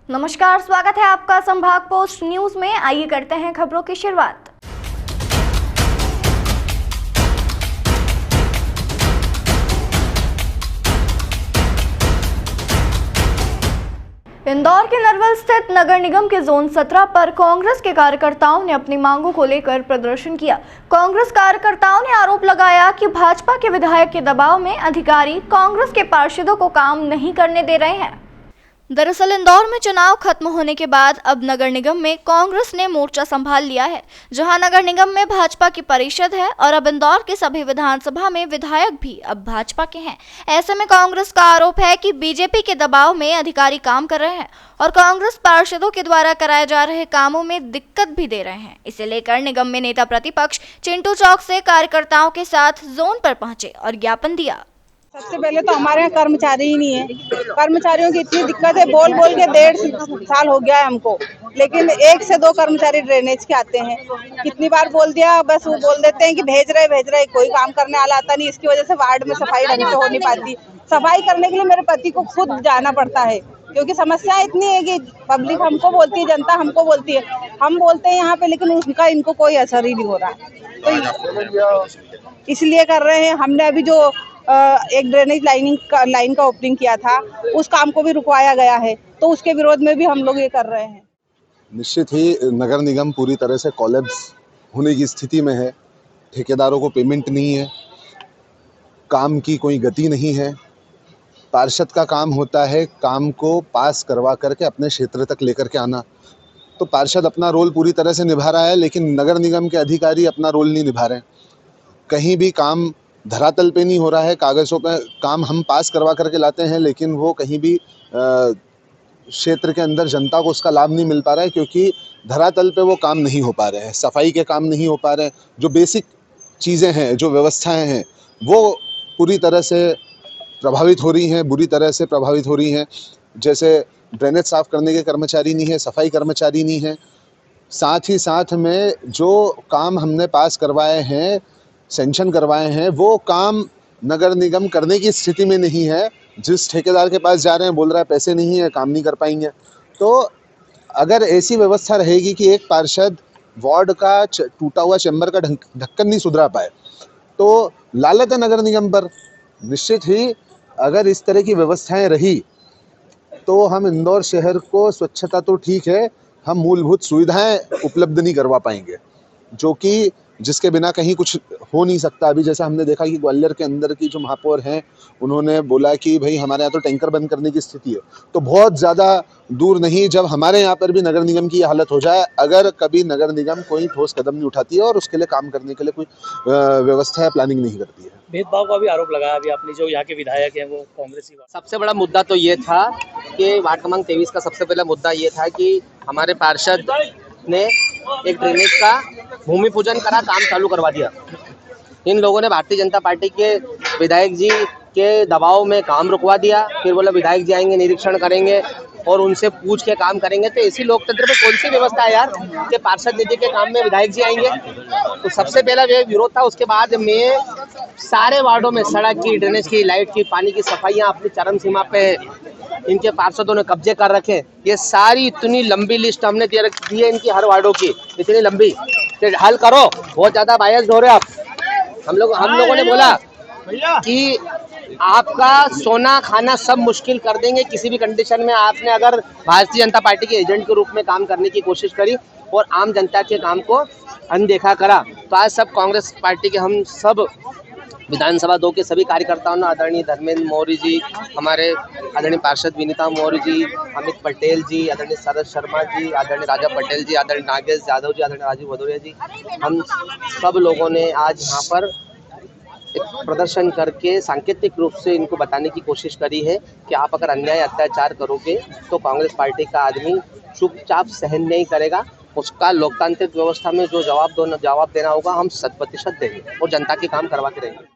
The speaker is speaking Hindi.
नमस्कार, स्वागत है आपका संभाग पोस्ट न्यूज में। आइए करते हैं खबरों की शुरुआत। इंदौर के नरवल स्थित नगर निगम के जोन 17 पर कांग्रेस के कार्यकर्ताओं ने अपनी मांगों को लेकर प्रदर्शन किया। कांग्रेस कार्यकर्ताओं ने आरोप लगाया कि भाजपा के विधायक के दबाव में अधिकारी कांग्रेस के पार्षदों को काम नहीं करने दे रहे हैं। दरअसल इंदौर में चुनाव खत्म होने के बाद अब नगर निगम में कांग्रेस ने मोर्चा संभाल लिया है, जहां नगर निगम में भाजपा की परिषद है और अब इंदौर के सभी विधानसभा में विधायक भी अब भाजपा के हैं। ऐसे में कांग्रेस का आरोप है कि बीजेपी के दबाव में अधिकारी काम कर रहे हैं और कांग्रेस पार्षदों के द्वारा कराए जा रहे कामों में दिक्कत भी दे रहे हैं। इसे लेकर निगम में नेता प्रतिपक्ष चिंटू चौक से कार्यकर्ताओं के साथ जोन पर पहुंचे और ज्ञापन दिया। सबसे पहले तो हमारे यहाँ कर्मचारी ही नहीं है। कर्मचारियों की इतनी दिक्कत है, बोल बोल के 1.5 साल हो गया है हमको, लेकिन 1 से 2 कर्मचारी ड्रेनेज के आते हैं। कितनी बार बोल दिया, बस वो बोल देते हैं कि भेज रहे, कोई काम करने वाला आता नहीं। इसकी वजह से वार्ड में सफाई ढंग से हो नहीं पाती। सफाई करने के लिए मेरे पति को खुद जाना पड़ता है, क्योंकि समस्या इतनी है कि पब्लिक हमको बोलती है, जनता हमको बोलती है, हम बोलते हैं यहाँ पे, लेकिन उनका इनको कोई असर ही नहीं हो रहा। तो इसलिए कर रहे हैं। हमने अभी जो एक ड्रेनेज लाइन का ओपनिंग किया था, उस काम को भी रुकवाया गया है, तो उसके विरोध में भी हम लोग ये कर रहे हैं। निश्चित ही नगर निगम पूरी तरह से कोलैप्स होने की स्थिति में है। ठेकेदारों को पेमेंट नहीं है, काम की कोई गति नहीं है। पार्षद का काम होता है काम को पास करवा करके अपने क्षेत्र तक लेकर के आना, तो पार्षद अपना रोल पूरी तरह से निभा रहा है, लेकिन नगर निगम के अधिकारी अपना रोल नहीं निभा रहे हैं। कहीं भी काम धरातल पे नहीं हो रहा है। कागज़ों पे काम हम पास करवा करके लाते हैं, लेकिन वो कहीं भी क्षेत्र के अंदर जनता को उसका लाभ नहीं मिल पा रहा है, क्योंकि धरातल पे वो काम नहीं हो पा रहे हैं। सफाई के काम नहीं हो पा रहे हैं। जो बेसिक चीज़ें हैं, जो व्यवस्थाएं हैं, वो पूरी तरह से प्रभावित हो रही हैं, बुरी तरह से प्रभावित हो रही हैं। जैसे ड्रेनेज साफ़ करने के कर्मचारी नहीं है, सफाई कर्मचारी नहीं है। साथ ही साथ में जो काम हमने पास करवाए हैं, सेंक्शन करवाए हैं, वो काम नगर निगम करने की स्थिति में नहीं है। जिस ठेकेदार के पास जा रहे हैं बोल रहा है पैसे नहीं है, काम नहीं कर पाएंगे। तो अगर ऐसी व्यवस्था रहेगी कि एक पार्षद वार्ड का टूटा हुआ चैम्बर का ढक्कन नहीं सुधरा पाए, तो लालत है नगर निगम पर। निश्चित ही अगर इस तरह की व्यवस्थाएं रही तो हम इंदौर शहर को, स्वच्छता तो ठीक है, हम मूलभूत सुविधाएं उपलब्ध नहीं करवा पाएंगे, जो कि जिसके बिना कहीं कुछ हो नहीं सकता। अभी जैसा हमने देखा कि ग्वालियर के अंदर की जो महापौर हैं, उन्होंने बोला कि भाई हमारे यहाँ तो टैंकर बंद करने की स्थिति है। तो बहुत ज़्यादा दूर नहीं, जब हमारे यहाँ पर भी नगर निगम की हालत हो जाए, अगर कभी नगर निगम कोई ठोस कदम नहीं उठाती है और उसके लिए काम करने के लिए कोई व्यवस्था या प्लानिंग नहीं करती है। भेदभाव का भी आरोप लगाया अभी आपने, जो यहाँ के विधायक हैं वो कांग्रेसी। सबसे बड़ा मुद्दा तो ये था कि वार्ड क्रमांक 23 का सबसे पहला मुद्दा ये था कि हमारे पार्षद ने एक ड्रेनेज का भूमि पूजन करा, काम चालू करवा दिया। इन लोगों ने भारतीय जनता पार्टी के विधायक जी के दबाव में काम रुकवा दिया। फिर बोला विधायक जी आएंगे, निरीक्षण करेंगे और उनसे पूछ के काम करेंगे। तो इसी लोकतंत्र में कौन सी व्यवस्था है यार कि पार्षद निधि के काम में विधायक जी आएंगे? तो सबसे पहला विरोध था। उसके बाद में सारे वार्डों में सड़क की, ड्रेनेज की, लाइट की, पानी की सफाइयाँ अपनी चरम सीमा पे है। इनके पार्षदों ने कब्जे कर रखे। ये सारी इतनी लंबी लिस्ट हमने दे रखी है इनकी, हर वार्डों की इतनी लंबी, हल करो। बहुत ज्यादा बायस्ड हो रहे आप। हम लोगों ने बोला कि आपका सोना खाना सब मुश्किल कर देंगे किसी भी कंडीशन में। आपने अगर भारतीय जनता पार्टी के एजेंट के रूप में काम करने की कोशिश करी और आम जनता के काम को अनदेखा करा, तो आज सब कांग्रेस पार्टी के हम सब विधानसभा 2 के सभी कार्यकर्ताओं ने, आदरणीय धर्मेंद्र मौर्य जी, हमारे आदरणीय पार्षद विनीता मौर्य जी, अमित पटेल जी, आदरणीय शरद शर्मा जी, आदरणीय राजा पटेल जी, आदरणीय नागेश यादव जी, आदरणीय राजीव भदौरिया जी, हम सब लोगों ने आज यहाँ पर एक प्रदर्शन करके सांकेतिक रूप से इनको बताने की कोशिश करी है कि आप अगर अन्याय अत्याचार करोगे तो कांग्रेस पार्टी का आदमी चुपचाप सहन नहीं करेगा। उसका लोकतांत्रिक व्यवस्था में जो जवाब देना होगा हम 100% देंगे और जनता के काम करवा के रहेंगे।